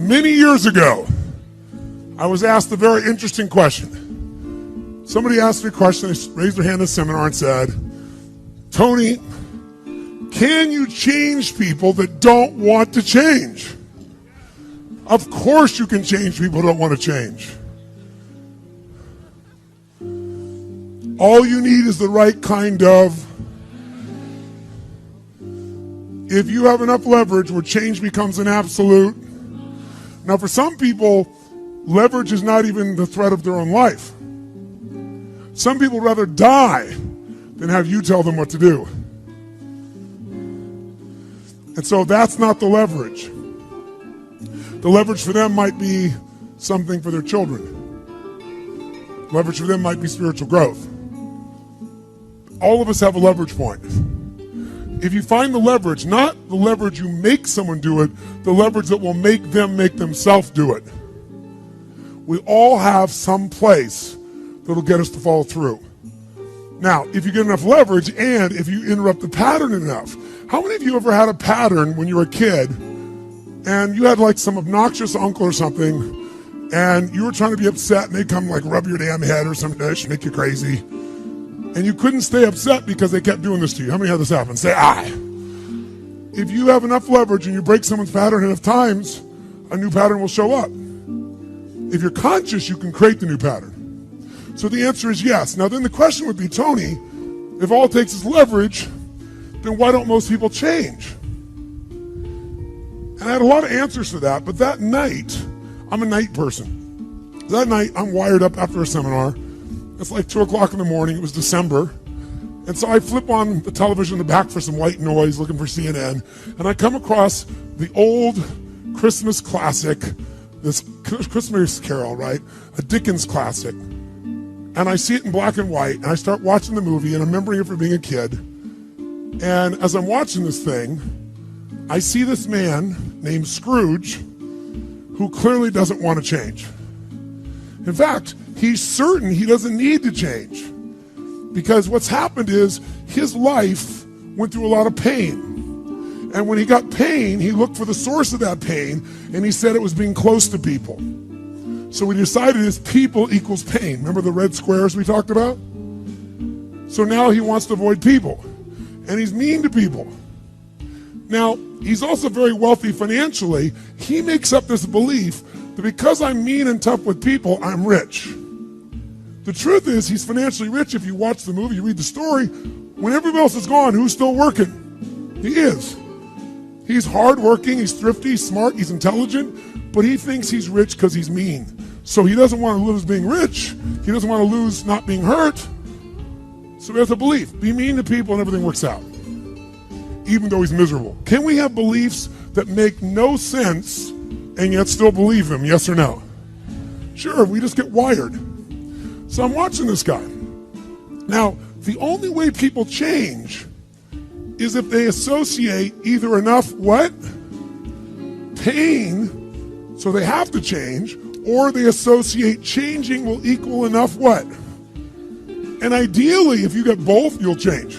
Many years ago, I was asked a very interesting question. Somebody asked me a question, they raised their hand in a seminar and said, Tony, can you change people that don't want to change? Of course you can change people who don't want to change. All you need is the right kind of. If you have enough leverage where change becomes an absolute. Now for some people, leverage is not even the threat of their own life. Some people would rather die than have you tell them what to do. And so that's not the leverage. The leverage for them might be something for their children. Leverage for them might be spiritual growth. All of us have a leverage point. If you find the leverage, not the leverage you make someone do it, the leverage that will make them make themselves do it. We all have some place that'll get us to follow through. Now, if you get enough leverage and if you interrupt the pattern enough, how many of you ever had a pattern when you were a kid and you had like some obnoxious uncle or something and you were trying to be upset and they come like rub your damn head or some dish, make you crazy, and you couldn't stay upset because they kept doing this to you? How many had this happen? Say aye. If you have enough leverage and you break someone's pattern enough times, a new pattern will show up. If you're conscious, you can create the new pattern. So the answer is yes. Now then the question would be, Tony, if all it takes is leverage, then why don't most people change? And I had a lot of answers for that, but that night, I'm a night person. That night, I'm wired up after a seminar. It's like 2 o'clock in the morning, it was December. And so I flip on the television in the back for some white noise, looking for CNN, and I come across the old Christmas classic, this Christmas Carol, right? A Dickens classic. And I see it in black and white, and I start watching the movie, and I'm remembering it from being a kid. And as I'm watching this thing, I see this man named Scrooge who clearly doesn't want to change. In fact, he's certain he doesn't need to change because what's happened is his life went through a lot of pain. And when he got pain, he looked for the source of that pain, and he said it was being close to people. So we decided is people equals pain. Remember the red squares we talked about? So now he wants to avoid people. And he's mean to people. Now, he's also very wealthy financially. He makes up this belief that because I'm mean and tough with people, I'm rich. The truth is, he's financially rich. If you watch the movie, you read the story, when everybody else is gone, who's still working? He is. He's hardworking, he's thrifty, he's smart, he's intelligent, but he thinks he's rich because he's mean. So he doesn't want to lose being rich. He doesn't want to lose not being hurt. So he has a belief. Be mean to people and everything works out, even though he's miserable. Can we have beliefs that make no sense and yet still believe them? Yes or no? Sure, we just get wired. So I'm watching this guy. Now, the only way people change is if they associate either enough what? Pain, so they have to change, or they associate changing will equal enough what? And ideally, if you get both, you'll change.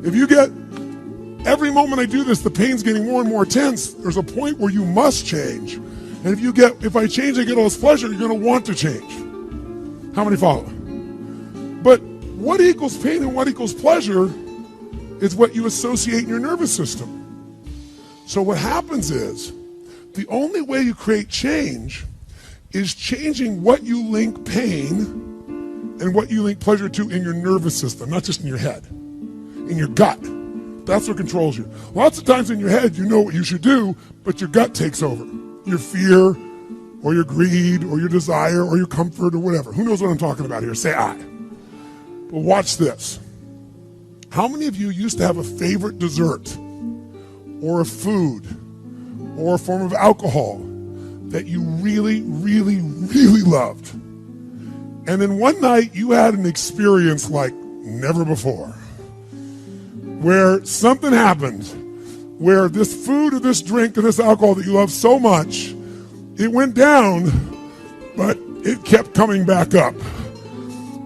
If you get, every moment I do this, the pain's getting more and more intense, there's a point where you must change. And if you get, if I change, I get all this pleasure, you're gonna want to change. How many follow? But what equals pain and what equals pleasure is what you associate in your nervous system. So what happens is, the only way you create change is changing what you link pain and what you link pleasure to in your nervous system, not just in your head, in your gut. That's what controls you. Lots of times in your head, you know what you should do, but your gut takes over. Your fear, or your greed, or your desire, or your comfort, or whatever. Who knows what I'm talking about here? Say aye. But watch this. How many of you used to have a favorite dessert, or a food, or a form of alcohol that you really, really, really loved? And then one night you had an experience like never before, where something happened, where this food or this drink or this alcohol that you love so much, it went down, but it kept coming back up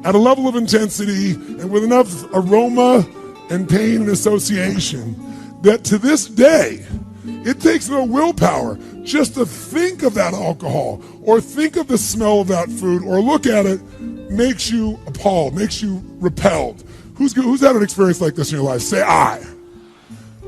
at a level of intensity and with enough aroma and pain and association that to this day, it takes no willpower, just to think of that alcohol or think of the smell of that food or look at it makes you appalled, makes you repelled. Who's had an experience like this in your life? Say I.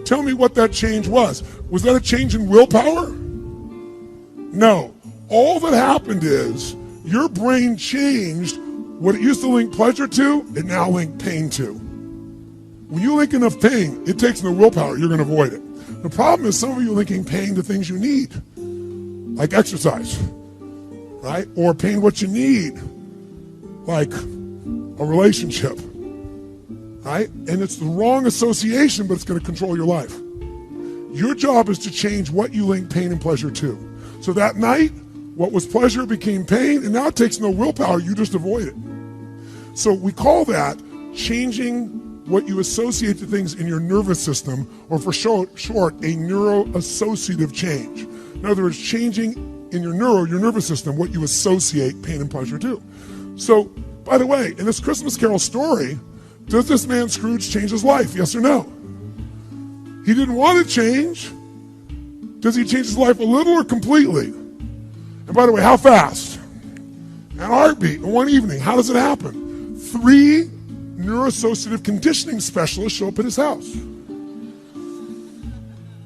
Tell me what that change was. Was that a change in willpower? No. All that happened is your brain changed what it used to link pleasure to, it now links pain to. When you link enough pain, it takes no willpower, you're going to avoid it. The problem is some of you are linking pain to things you need, like exercise, right? Or pain what you need, like a relationship, right? And it's the wrong association, but it's going to control your life. Your job is to change what you link pain and pleasure to. So that night, what was pleasure became pain, and now it takes no willpower, you just avoid it. So we call that changing what you associate to things in your nervous system, or for short, a neuroassociative change. In other words, changing in your nervous system, what you associate pain and pleasure to. So, by the way, in this Christmas Carol story, does this man Scrooge change his life? Yes or no? He didn't want to change. Does he change his life a little or completely? And by the way, how fast? In a heartbeat, in one evening. How does it happen? 3 neuroassociative conditioning specialists show up at his house.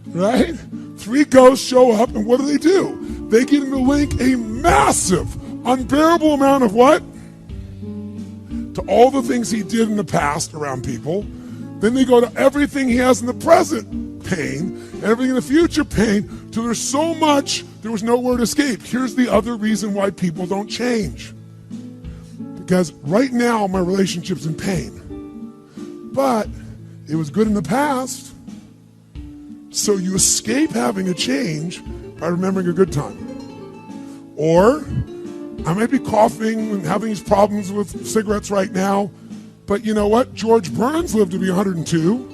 Right? 3 ghosts show up, and what do? They get him to link a massive, unbearable amount of what? To all the things he did in the past around people. Then they go to everything he has in the present, pain, and everything in the future, pain, till there's so much, there was nowhere to escape. Here's the other reason why people don't change. Because right now, my relationship's in pain. But it was good in the past. So you escape having a change by remembering a good time. Or I might be coughing and having these problems with cigarettes right now, but you know what? George Burns lived to be 102.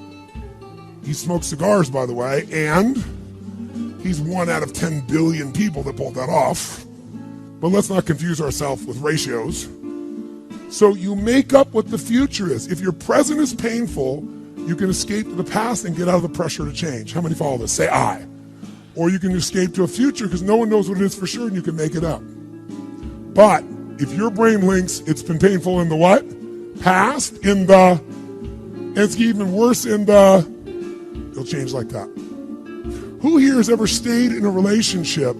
He smoked cigars, by the way, and he's 1 out of 10 billion people that pulled that off. But let's not confuse ourselves with ratios. So you make up what the future is. If your present is painful, you can escape to the past and get out of the pressure to change. How many follow this? Say I. Or you can escape to a future because no one knows what it is for sure and you can make it up. But if your brain links it's been painful in the what? Past, in the, and it's even worse in the, it'll change like that. Who here has ever stayed in a relationship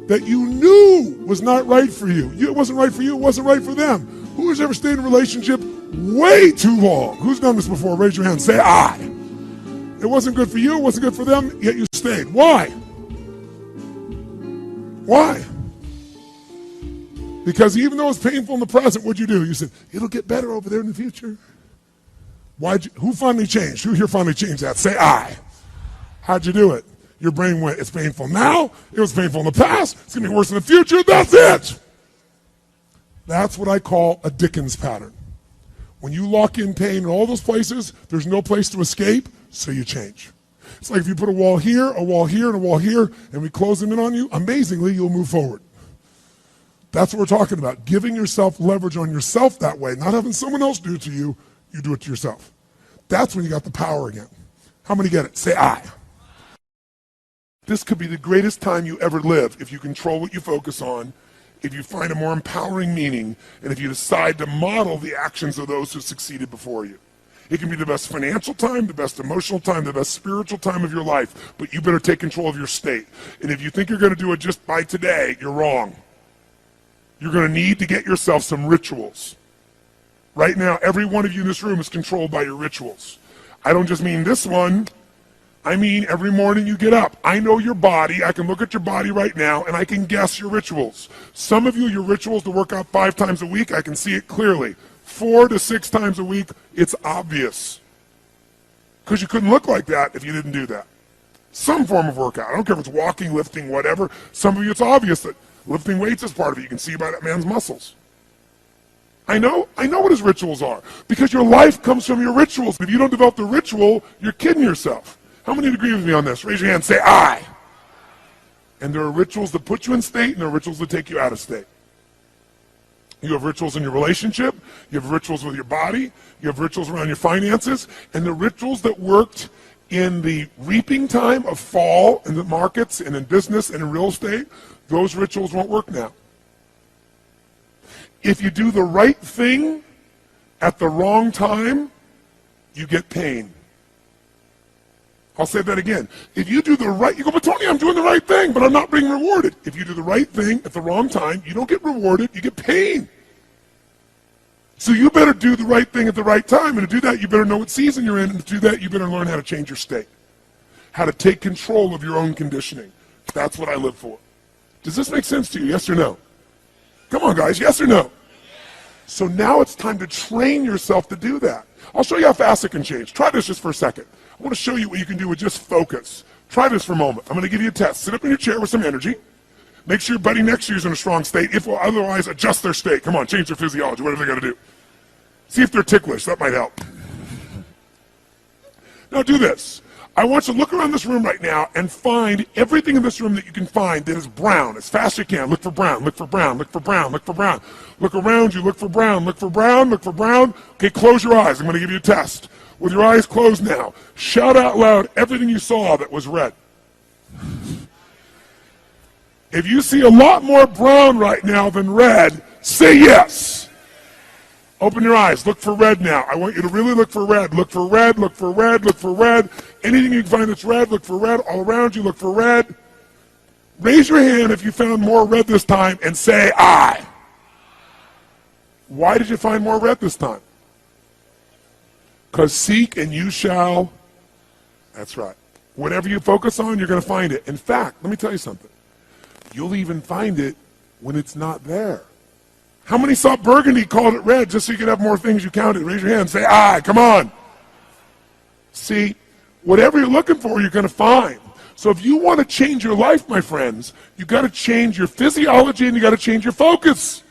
that you knew was not right for you? It wasn't right for you, it wasn't right for them. Who has ever stayed in a relationship way too long? Who's done this before? Raise your hand. Say I. It wasn't good for you, it wasn't good for them, yet you stayed. Why? Why? Because even though it's painful in the present, what'd you do? You said, it'll get better over there in the future. Who finally changed? Who here finally changed that? Say I. How'd you do it? Your brain went, it's painful now, it was painful in the past, it's gonna be worse in the future, that's it. That's what I call a Dickens pattern. When you lock in pain in all those places, there's no place to escape, so you change. It's like if you put a wall here, and a wall here, and we close them in on you, amazingly, you'll move forward. That's what we're talking about, giving yourself leverage on yourself that way, not having someone else do it to you, you do it to yourself. That's when you got the power again. How many get it? Say I. This could be the greatest time you ever live if you control what you focus on, if you find a more empowering meaning, and if you decide to model the actions of those who succeeded before you. It can be the best financial time, the best emotional time, the best spiritual time of your life, but you better take control of your state. And if you think you're going to do it just by today, you're wrong. You're going to need to get yourself some rituals. Right now, every one of you in this room is controlled by your rituals. I don't just mean this one. I mean, every morning you get up. I know your body. I can look at your body right now, and I can guess your rituals. Some of you, your rituals to work out 5 times a week, I can see it clearly. 4 to 6 times a week, it's obvious. Because you couldn't look like that if you didn't do that. Some form of workout. I don't care if it's walking, lifting, whatever. Some of you, it's obvious that lifting weights is part of it. You can see by that man's muscles. I know what his rituals are. Because your life comes from your rituals. If you don't develop the ritual, you're kidding yourself. How many agree with me on this? Raise your hand, say I. And there are rituals that put you in state, and there are rituals that take you out of state. You have rituals in your relationship, you have rituals with your body, you have rituals around your finances, and the rituals that worked in the reaping time of fall in the markets and in business and in real estate, those rituals won't work now. If you do the right thing at the wrong time, you get pain. I'll say that again. If you do the right, you go, but Tony, I'm doing the right thing, but I'm not being rewarded. If you do the right thing at the wrong time, you don't get rewarded, you get pain. So you better do the right thing at the right time, and to do that, you better know what season you're in, and to do that, you better learn how to change your state, how to take control of your own conditioning. That's what I live for. Does this make sense to you, yes or no? Come on, guys, yes or no? So now it's time to train yourself to do that. I'll show you how fast it can change. Try this just for a second. I want to show you what you can do with just focus. Try this for a moment. I'm going to give you a test. Sit up in your chair with some energy. Make sure your buddy next to you is in a strong state. If or otherwise, adjust their state. Come on, change their physiology, whatever they got to do. See if they're ticklish. That might help. Now do this. I want you to look around this room right now and find everything in this room that you can find that is brown as fast as you can. Look for brown, look for brown, look for brown, look for brown. Look around you, look for brown, look for brown, look for brown. Okay, close your eyes. I'm going to give you a test. With your eyes closed now, shout out loud everything you saw that was red. If you see a lot more brown right now than red, say yes. Open your eyes. Look for red now. I want you to really look for red. Look for red, look for red, look for red. Anything you can find that's red, look for red. All around you, look for red. Raise your hand if you found more red this time and say I. Why did you find more red this time? Because seek and you shall. That's right. Whatever you focus on, you're going to find it. In fact, let me tell you something. You'll even find it when it's not there. How many saw burgundy, called it red, just so you could have more things you counted? Raise your hand, say, I, come on. See, whatever you're looking for, you're going to find. So if you want to change your life, my friends, you've got to change your physiology and you've got to change your focus.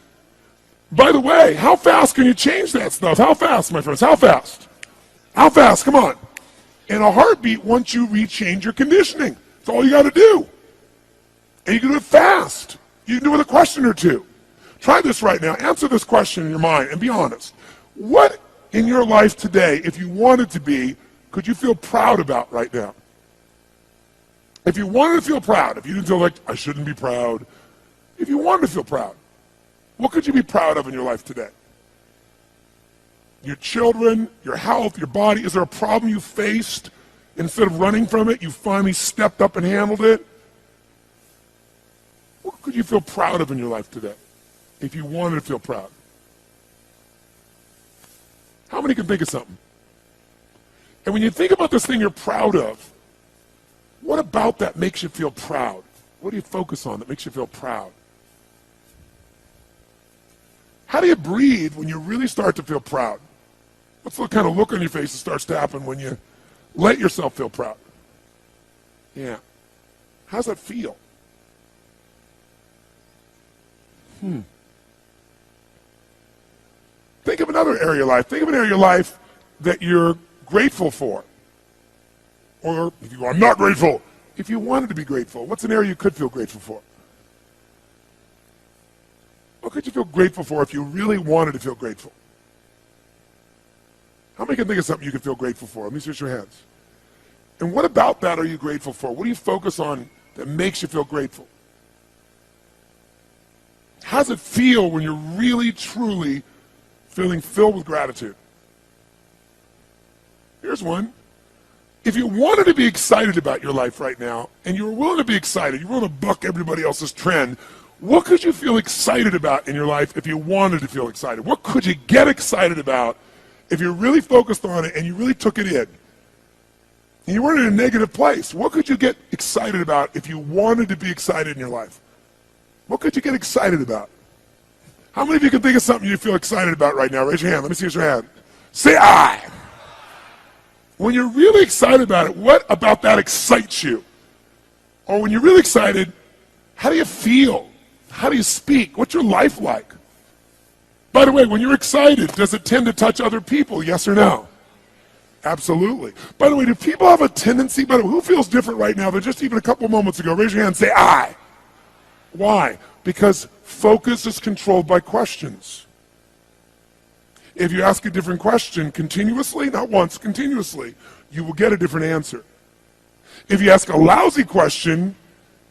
By the way, how fast can you change that stuff? How fast, my friends? How fast? How fast? Come on. In a heartbeat, once you rechange your conditioning. That's all you got to do. And you can do it fast. You can do it with a question or two. Try this right now. Answer this question in your mind and be honest. What in your life today, if you wanted to be, could you feel proud about right now? If you wanted to feel proud, if you didn't feel like, I shouldn't be proud, if you wanted to feel proud, what could you be proud of in your life today? Your children, your health, your body. Is there a problem you faced? Instead of running from it, you finally stepped up and handled it? What could you feel proud of in your life today? If you wanted to feel proud. How many can think of something? And when you think about this thing you're proud of, what about that makes you feel proud? What do you focus on that makes you feel proud? How do you breathe when you really start to feel proud? What's the kind of look on your face that starts to happen when you let yourself feel proud? Yeah. How's that feel? Think of another area of life. Think of an area of life that you're grateful for. Or if you go, I'm not grateful. If you wanted to be grateful, what's an area you could feel grateful for? What could you feel grateful for if you really wanted to feel grateful? How many can think of something you could feel grateful for? Let me see your hands. And what about that are you grateful for? What do you focus on that makes you feel grateful? How does it feel when you're really, truly feeling filled with gratitude? Here's one. If you wanted to be excited about your life right now, and you were willing to be excited, you're willing to buck everybody else's trend, what could you feel excited about in your life if you wanted to feel excited? What could you get excited about if you really focused on it and you really took it in? And you weren't in a negative place. What could you get excited about if you wanted to be excited in your life? What could you get excited about? How many of you can think of something you feel excited about right now? Raise your hand. Let me see your hand. Say I. When you're really excited about it, what about that excites you? Or when you're really excited, how do you feel? How do you speak? What's your life like? By the way, when you're excited, does it tend to touch other people? Yes or no? Absolutely. By the way, do people have a tendency, by the way, who feels different right now than just even a couple moments ago? Raise your hand and say I. Why? Because focus is controlled by questions. If you ask a different question continuously, not once, continuously, you will get a different answer. If you ask a lousy question,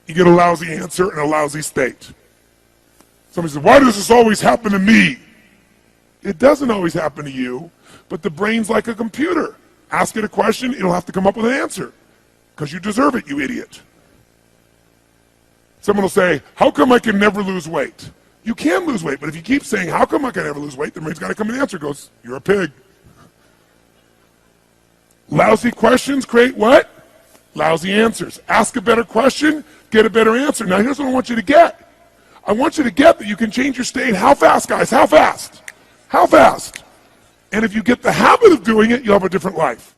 you get a lousy answer and a lousy state. Somebody says, why does this always happen to me? It doesn't always happen to you, but the brain's like a computer. Ask it a question, it'll have to come up with an answer. Because you deserve it, you idiot. Someone will say, how come I can never lose weight? You can lose weight, but if you keep saying, how come I can never lose weight, the brain's got to come with an answer. It goes, you're a pig. Lousy questions create what? Lousy answers. Ask a better question, get a better answer. Now here's what I want you to get. I want you to get that you can change your state. How fast, guys? How fast? How fast? And if you get the habit of doing it, you'll have a different life.